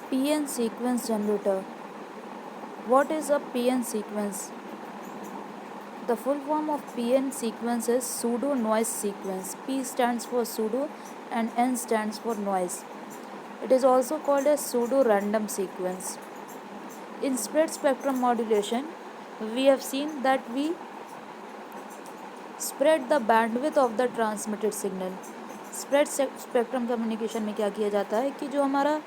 PN sequence generator. What is a PN sequence? The full form of PN sequence is pseudo noise sequence. P stands for pseudo and N stands for noise. It is also called a pseudo random sequence. In spread spectrum modulation, we have seen that we spread the bandwidth of the transmitted signal. Spread spectrum communication में क्या किया जाता है कि जो हमारा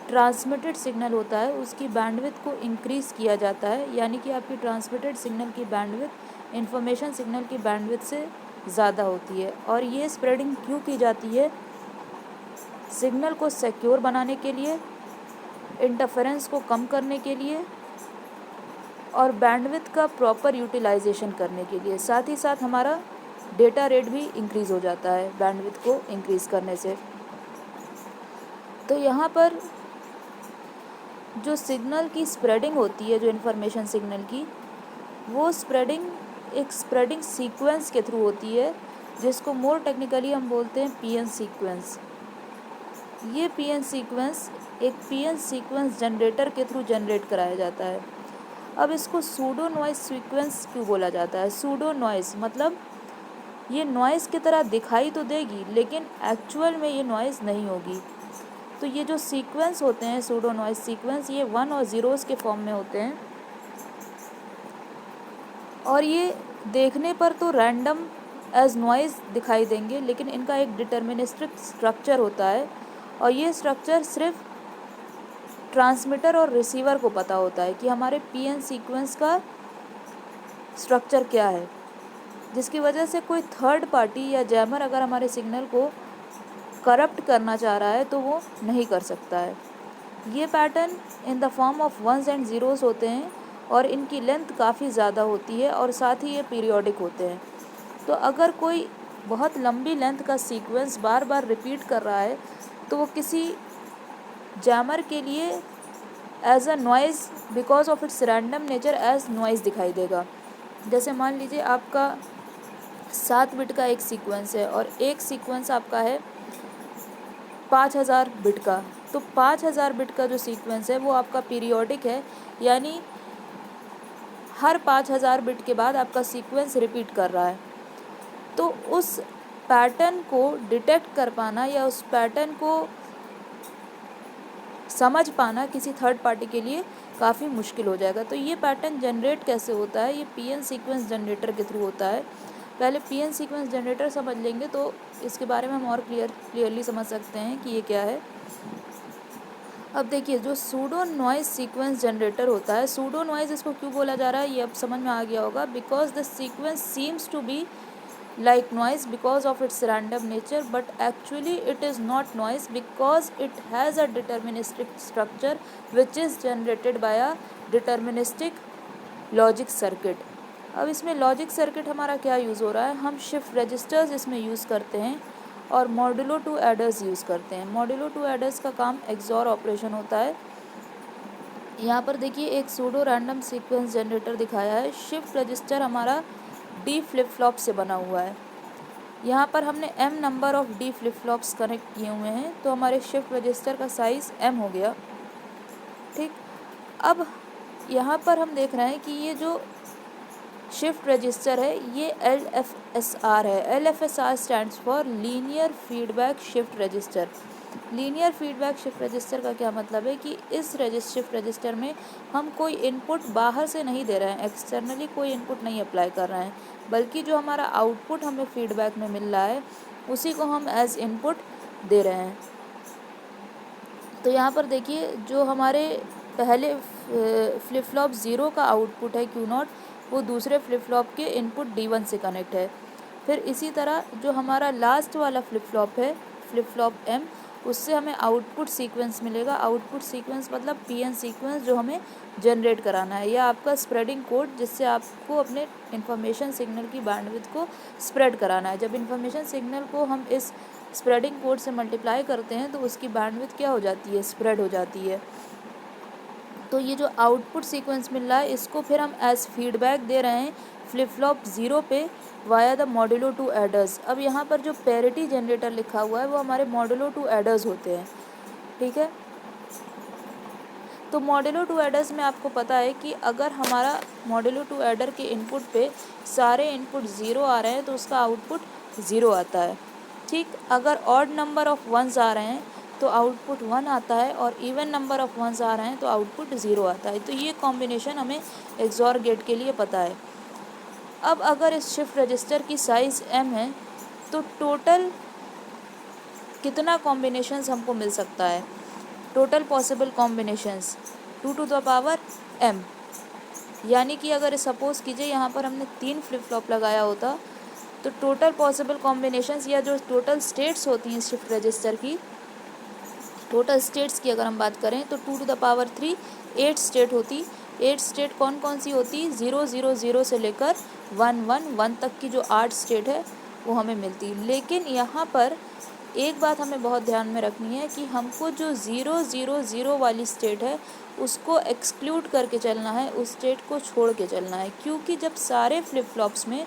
transmitted signal होता है उसकी बैंडविड्थ को इंक्रीज़ किया जाता है, यानी कि आपकी ट्रांसमिटेड सिग्नल की बैंडविड्थ इंफॉर्मेशन सिग्नल की बैंडविड्थ से ज़्यादा होती है। और ये स्प्रेडिंग क्यों की जाती है? सिग्नल को सिक्योर बनाने के लिए, इंटरफेरेंस को कम करने के लिए और बैंडविड्थ का प्रॉपर यूटिलाइजेशन करने के लिए। साथ ही साथ हमारा डेटा रेट भी इंक्रीज़ हो जाता है बैंडविड्थ को इंक्रीज़ करने से। तो यहाँ पर जो सिग्नल की स्प्रेडिंग होती है, जो इन्फॉर्मेशन सिग्नल की, वो स्प्रेडिंग एक स्प्रेडिंग सीक्वेंस के थ्रू होती है, जिसको मोर टेक्निकली हम बोलते हैं पीएन सीक्वेंस। ये पीएन सीक्वेंस एक पीएन सीक्वेंस जनरेटर के थ्रू जनरेट कराया जाता है। अब इसको सूडो नॉइज़ सीक्वेंस क्यों बोला जाता है? सूडो नॉइज़ मतलब ये नॉइज़ की तरह दिखाई तो देगी, लेकिन एक्चुअल में ये नॉइज़ नहीं होगी। तो ये जो सीक्वेंस होते हैं सूडो नॉइज़ सीक्वेंस, ये 1 और 0s के फॉर्म में होते हैं और ये देखने पर तो रैंडम एज नॉइज़ दिखाई देंगे, लेकिन इनका एक डिटर्मिनिस्टिक स्ट्रक्चर होता है और ये स्ट्रक्चर सिर्फ ट्रांसमीटर और रिसीवर को पता होता है कि हमारे पीएन सीक्वेंस का स्ट्रक्चर क्या है, जिसकी वजह से कोई थर्ड पार्टी या जैमर अगर हमारे सिग्नल को करप्ट करना चाह रहा है तो वो नहीं कर सकता है। ये pattern in the form of 1s and 0s होते हैं और इनकी लेंथ काफ़ी ज़्यादा होती है और साथ ही ये पीरियोडिक होते हैं। तो अगर कोई बहुत लंबी लेंथ का सीक्वेंस बार बार रिपीट कर रहा है तो वो किसी जैमर के लिए as a noise because of its random nature as noise दिखाई देगा। जैसे मान लीजिए आपका 7 बिट का एक सीक्वेंस है और एक सीक्वेंस आपका है 5000 बिट का, तो 5000 बिट का जो सीक्वेंस है वो आपका पीरियोडिक है, यानी हर 5000 बिट के बाद आपका सीक्वेंस रिपीट कर रहा है। तो उस पैटर्न को डिटेक्ट कर पाना या उस पैटर्न को समझ पाना किसी थर्ड पार्टी के लिए काफ़ी मुश्किल हो जाएगा। तो ये पैटर्न जनरेट कैसे होता है? ये पीएन सीक्वेंस जनरेटर के थ्रू होता है। पहले पीएन सीक्वेंस जनरेटर समझ लेंगे तो इसके बारे में हम और क्लियरली समझ सकते हैं कि ये क्या है। अब देखिए, जो सूडो नॉइज़ सीक्वेंस जनरेटर होता है, सूडो नॉइज़ इसको क्यों बोला जा रहा है ये अब समझ में आ गया होगा। Because the sequence seems to be like noise because of its random nature, but actually it is not noise because it has a deterministic structure which is generated by a deterministic logic circuit। अब इसमें logic circuit हमारा क्या use हो रहा है? हम shift registers इसमें use करते हैं और मॉड्यूलो टू एडर्स यूज़ करते हैं। मॉड्यूलो टू एडर्स का काम एक्सॉर ऑपरेशन होता है। यहाँ पर देखिए एक सूडो रैंडम सीक्वेंस जनरेटर दिखाया है। शिफ्ट रजिस्टर हमारा डी फ्लिप फ्लॉप से बना हुआ है। यहाँ पर हमने m number of D flip flops connect किए हुए हैं, तो हमारे शिफ्ट रजिस्टर का साइज़ m हो गया। ठीक, अब यहाँ पर हम देख रहे हैं कि ये जो शिफ्ट रजिस्टर है ये LFSR है। LFSR stands for linear feedback shift register. Linear feedback shift register का क्या मतलब है कि इस शिफ्ट रजिस्टर में हम कोई इनपुट बाहर से नहीं दे रहे हैं, एक्सटर्नली कोई इनपुट नहीं अप्लाई कर रहे हैं, बल्कि जो हमारा आउटपुट हमें फीडबैक में मिल रहा है उसी को हम एज इनपुट दे रहे हैं। तो यहाँ पर देखिए जो हमारे पहले फ्लिप फ्लॉप 0 का आउटपुट है Q0, वो दूसरे फ्लिप फ्लॉप के इनपुट D1 से कनेक्ट है। फिर इसी तरह जो हमारा लास्ट वाला फ्लिप फ्लॉप है, फ्लिप फ्लॉप M, उससे हमें आउटपुट सीक्वेंस मिलेगा। आउटपुट सीक्वेंस मतलब पीएन सीक्वेंस जो हमें जनरेट कराना है, या आपका स्प्रेडिंग कोड जिससे आपको अपने इन्फॉर्मेशन सिग्नल की बैंडविड्थ को स्प्रेड कराना है। जब इन्फॉर्मेशन सिग्नल को हम इस स्प्रेडिंग कोड से मल्टीप्लाई करते हैं तो उसकी बैंडविड्थ क्या हो जाती है? स्प्रेड हो जाती है। तो ये जो आउटपुट सीक्वेंस मिल रहा है इसको फिर हम एज फीडबैक दे रहे हैं फ्लिप फ्लॉप 0 पे via the modulo to aiders. अब यहाँ पर जो पैरिटी जनरेटर लिखा हुआ है वो हमारे मॉड्यूलो टू एडर्स होते हैं। ठीक है, तो मॉड्यूलो 2 एडर्स में आपको पता है कि अगर हमारा मॉड्यूलो 2 एडर के इनपुट पे सारे इनपुट 0 आ रहे हैं तो उसका आउटपुट 0 आता है। ठीक, अगर ऑड नंबर ऑफ वंस आ रहे हैं तो आउटपुट 1 आता है और इवन नंबर ऑफ वंस आ रहे हैं तो आउटपुट 0 आता है। तो ये कॉम्बिनेशन हमें एक्सॉर गेट के लिए पता है। अब अगर इस शिफ्ट रजिस्टर की साइज़ m है तो टोटल कितना कॉम्बिनेशंस हमको मिल सकता है? Total possible combinations 2 to the power m, यानी कि अगर सपोज़ कीजिए यहाँ पर हमने 3 फ्लिप फ्लॉप लगाया होता तो टोटल पॉसिबल कॉम्बिनेशंस या जो टोटल स्टेट्स होती हैं शिफ्ट रजिस्टर की, टोटल स्टेट्स की अगर हम बात करें तो 2 टू द पावर 3 8 स्टेट होती। 8 स्टेट कौन कौन सी होती? 0 0 0 से लेकर 1 1 1 तक की जो 8 स्टेट है वो हमें मिलती। लेकिन यहाँ पर एक बात हमें बहुत ध्यान में रखनी है कि हमको जो 0 0 0 वाली स्टेट है उसको एक्सक्लूड करके चलना है, उस स्टेट को छोड़ के चलना है, क्योंकि जब सारे फ्लिप फ्लॉप्स में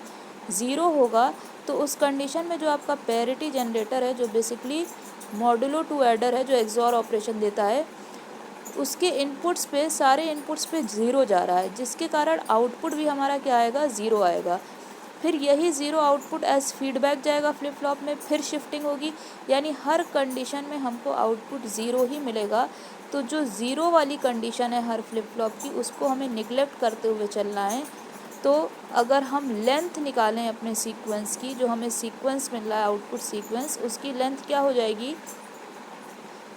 0 होगा तो उस कंडीशन में जो आपका पैरिटी जनरेटर है, जो बेसिकली मॉड्यूलो 2 एडर है, जो एक्सॉर ऑपरेशन देता है, उसके इनपुट्स पे सारे इनपुट्स पे 0 जा रहा है, जिसके कारण आउटपुट भी हमारा क्या आएगा? 0 आएगा। फिर यही 0 आउटपुट एज फीडबैक जाएगा फ्लिप फ्लॉप में, फिर शिफ्टिंग होगी, यानी हर कंडीशन में हमको आउटपुट 0 ही मिलेगा। तो जो 0 वाली कंडीशन है हर फ्लिप फ्लॉप की, उसको हमें निगलेक्ट करते हुए चलना है। तो अगर हम लेंथ निकालें अपने सीक्वेंस की, जो हमें सीक्वेंस मिल रहा है आउटपुट सीक्वेंस, उसकी लेंथ क्या हो जाएगी?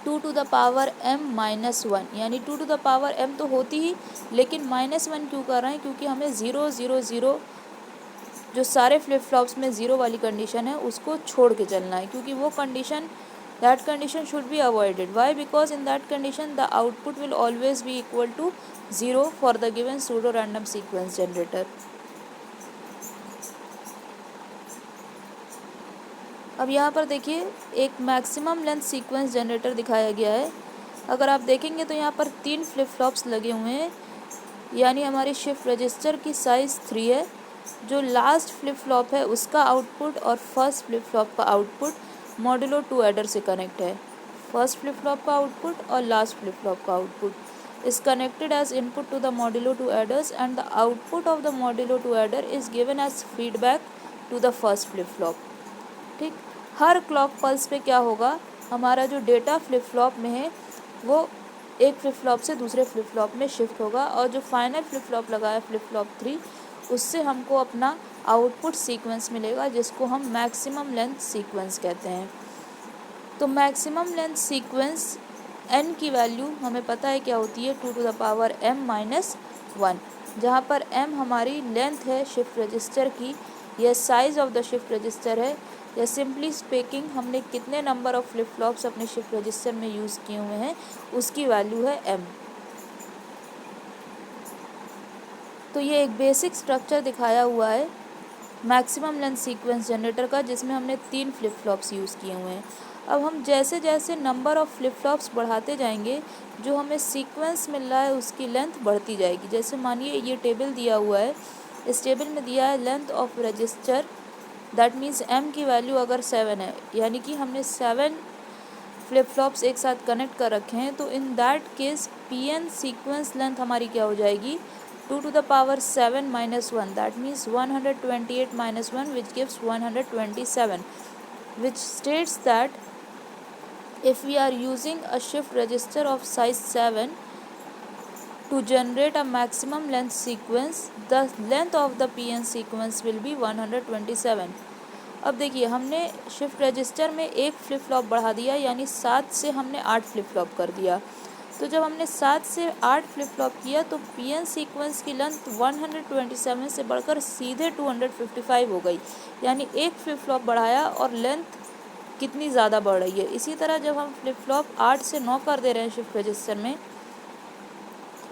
2 to the power m minus 1, यानी 2 टू द पावर m तो होती ही, लेकिन -1 क्यों कर रहे हैं? क्योंकि हमें 0 0 0 जो सारे फ्लिप फ्लॉप्स में 0 वाली कंडीशन है उसको छोड़ के चलना है, क्योंकि वो condition, that condition should be avoided. Why? Because in that condition the output will always be equal to 0 for the given pseudo random sequence generator. अब यहाँ पर देखिए एक मैक्सिमम लेंथ सीक्वेंस जनरेटर दिखाया गया है। अगर आप देखेंगे तो यहाँ पर 3 फ्लिप फ्लॉप्स लगे हुए हैं, यानी हमारी शिफ्ट रजिस्टर की साइज़ 3 है। जो लास्ट फ्लिप फ्लॉप है उसका आउटपुट और फर्स्ट फ्लिप फ्लॉप का आउटपुट मॉड्यूलो 2 एडर से कनेक्ट है। फर्स्ट फ्लिप फ्लॉप का आउटपुट और लास्ट फ्लिप फ्लॉप का output is connected as input to the modulo 2 adders and the output of the modulo 2 adder is given as feedback to the first flip flop. ठीक, हर clock pulse पे क्या होगा? हमारा जो data flip flop में है वो एक फ्लिप फ्लॉप से दूसरे फ्लिप फ्लॉप में शिफ्ट होगा, और जो फाइनल फ्लिप फ्लॉप लगा है फ्लिप फ्लॉप 3, उससे हमको अपना आउटपुट सीक्वेंस मिलेगा, जिसको हम मैक्सिमम लेंथ सीक्वेंस कहते हैं। तो मैक्सिमम लेंथ सीक्वेंस n की वैल्यू हमें पता है क्या होती है? 2 to the power m minus 1, जहाँ पर m हमारी लेंथ है शिफ्ट रजिस्टर की, यह size of the shift register है, या सिंपली स्पीकिंग हमने कितने नंबर ऑफ फ्लिप फ्लॉप्स अपने शिफ्ट रजिस्टर में यूज़ किए हुए हैं उसकी वैल्यू है m। तो ये एक बेसिक स्ट्रक्चर दिखाया हुआ है मैक्सिमम लेंथ सीक्वेंस जनरेटर का, जिसमें हमने 3 फ्लिप फ्लॉप्स यूज़ किए हुए हैं। अब हम जैसे जैसे नंबर ऑफ़ फ्लिप फ्लॉप्स बढ़ाते जाएंगे, जो हमें सीक्वेंस मिल रहा है उसकी लेंथ बढ़ती जाएगी। जैसे मानिए ये टेबल दिया हुआ है, इस टेबल में दिया है length of register, that means m की वैल्यू अगर 7 है, यानी कि हमने 7 फ्लिप फ्लॉप्स एक साथ कनेक्ट कर रखे हैं, तो in that case pn sequence length हमारी क्या हो जाएगी? 2 to the power 7 minus 1, that means 128 minus 1 which gives 127, which states that if we are using a shift register of size 7 to generate a maximum length sequence, the length of the PN sequence will be 127। अब देखिए हमने shift register में एक flip flop बढ़ा दिया, यानी 7 से हमने 8 फ्लिप फ्लॉप कर दिया। तो जब हमने 7 से 8 फ्लिप फ्लॉप किया तो PN सीक्वेंस की लेंथ 127 से बढ़कर सीधे 255 हो गई, यानी एक फ्लिप फ्लॉप बढ़ाया और लेंथ कितनी ज़्यादा बढ़ रही है। इसी तरह जब हम फ्लिप फ्लॉप 8 से 9 कर दे रहे हैं शिफ्ट रजिस्टर में,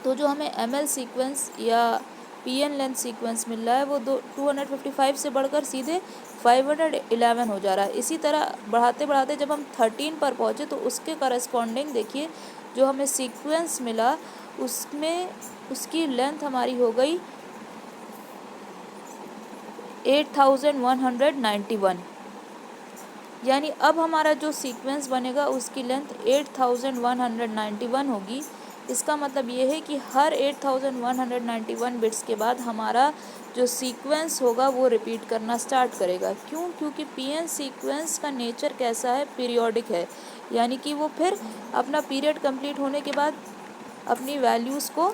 तो जो हमें ML सीक्वेंस या PN लेंथ सीक्वेंस मिल रहा है वो 255 से बढ़कर सीधे 511 हो जा रहा है। इसी तरह बढ़ाते बढ़ाते जब हम 13 पर पहुँचे तो उसके करस्पॉन्डिंग देखिए जो हमें सीक्वेंस मिला उसमें उसकी लेंथ हमारी हो गई 8191, यानी अब हमारा जो सीक्वेंस बनेगा उसकी लेंथ 8191 होगी। इसका मतलब ये है कि हर 8191 बिट्स के बाद हमारा जो सीक्वेंस होगा वो रिपीट करना स्टार्ट करेगा। क्यों? क्योंकि पीएन सीक्वेंस का नेचर कैसा है, पीरियोडिक है, यानी कि वो फिर अपना पीरियड कंप्लीट होने के बाद अपनी वैल्यूज़ को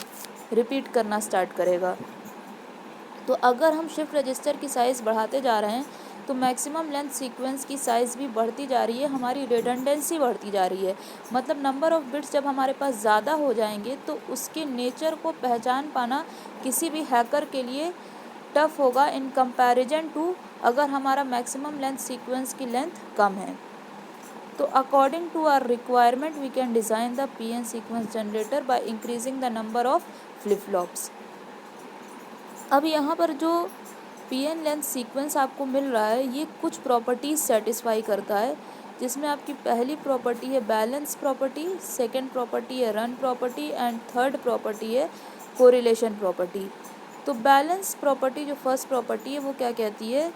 रिपीट करना स्टार्ट करेगा। तो अगर हम शिफ्ट रजिस्टर की साइज़ बढ़ाते जा रहे हैं तो मैक्सिमम लेंथ सीक्वेंस की साइज़ भी बढ़ती जा रही है, हमारी रिडंडेंसी बढ़ती जा रही है। मतलब नंबर ऑफ़ बिट्स जब हमारे पास ज़्यादा हो जाएंगे तो उसके नेचर को पहचान पाना किसी भी हैकर के लिए टफ होगा इन कंपैरिजन टू अगर हमारा मैक्सिमम लेंथ सीक्वेंस की लेंथ कम है। तो according to our requirement we can design the PN sequence generator by increasing the number of flip flops. अब यहाँ पर जो पीएन लेंथ सीक्वेंस आपको मिल रहा है ये कुछ प्रॉपर्टीज़ सेटिस्फाई करता है, जिसमें आपकी पहली प्रॉपर्टी है बैलेंस प्रॉपर्टी, सेकंड प्रॉपर्टी है run property and third property है कोरिलेशन प्रॉपर्टी। तो बैलेंस प्रॉपर्टी जो फर्स्ट प्रॉपर्टी है वो क्या कहती है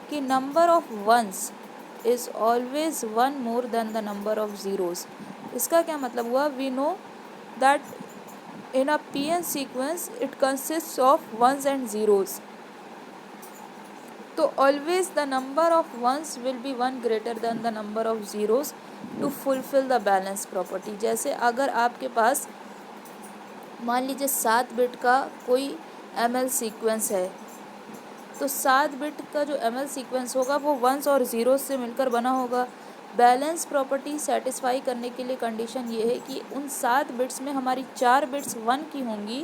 कि number of ones is always one more than the number of zeros. इसका क्या मतलब हुआ, we know that in a PN sequence it consists of ones and zeros, तो always the number of ones will be one greater than the number of zeros to fulfill the balance property। जैसे अगर आपके पास मान लीजिए 7 bit का कोई ML sequence है तो 7 बिट का जो ML सीक्वेंस होगा वो वंस और ज़ीरोस से मिलकर बना होगा। बैलेंस प्रॉपर्टी सेटिस्फाई करने के लिए कंडीशन ये है कि उन 7 बिट्स में हमारी 4 बिट्स 1 की होंगी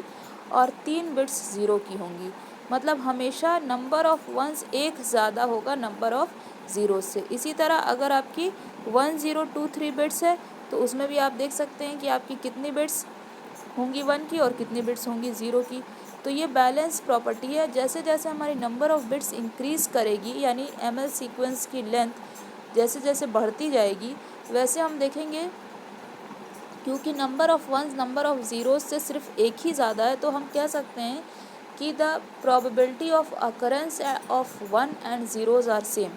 और 3 बिट्स 0 की होंगी। मतलब हमेशा नंबर ऑफ़ वंस एक ज़्यादा होगा नंबर ऑफ़ ज़ीरोस से। इसी तरह अगर आपकी 1023 बिट्स है तो उसमें भी आप देख सकते हैं कि आपकी कितनी बिट्स होंगी 1 की और कितनी बिट्स होंगी 0 की। तो ये बैलेंस प्रॉपर्टी है। जैसे जैसे हमारी नंबर ऑफ़ बिट्स इंक्रीज़ करेगी यानी ML सीक्वेंस की लेंथ जैसे जैसे बढ़ती जाएगी वैसे हम देखेंगे क्योंकि number of ones number of zeros से सिर्फ एक ही ज़्यादा है तो हम कह सकते हैं कि the probability of occurrence of 1 and zeros are same,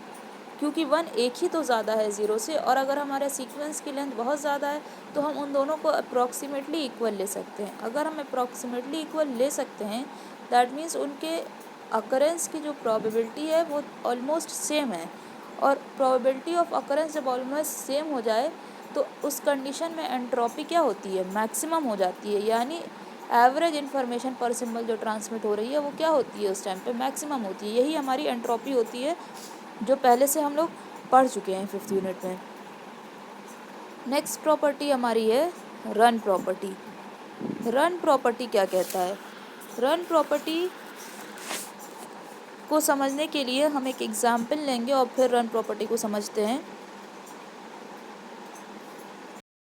क्योंकि 1 एक ही तो ज़्यादा है 0 से और अगर हमारे सीक्वेंस की लेंथ बहुत ज़्यादा है तो हम उन दोनों को अप्रॉक्सीमेटली इक्वल ले सकते हैं। अगर हम अप्रॉक्सीमेटली इक्वल ले सकते हैं दैट मीन्स उनके अकरेंस की जो प्रोबेबिलिटी है वो ऑलमोस्ट सेम है, और प्रोबेबिलिटी ऑफ अकरेंस जब ऑलमोस्ट सेम हो जाए तो उस कंडीशन में एंट्रोपी क्या होती है, मैक्सिमम हो जाती है। यानी एवरेज इन्फॉर्मेशन पर सिंबल जो ट्रांसमिट हो रही है वो क्या होती है, उस टाइम पे मैक्सिमम होती है। यही हमारी एंट्रोपी होती है जो पहले से हम लोग पढ़ चुके हैं 5th यूनिट में। नेक्स्ट प्रॉपर्टी हमारी है रन प्रॉपर्टी। रन प्रॉपर्टी क्या कहता है, रन प्रॉपर्टी को समझने के लिए हम एक एग्जाम्पल लेंगे और फिर रन प्रॉपर्टी को समझते हैं।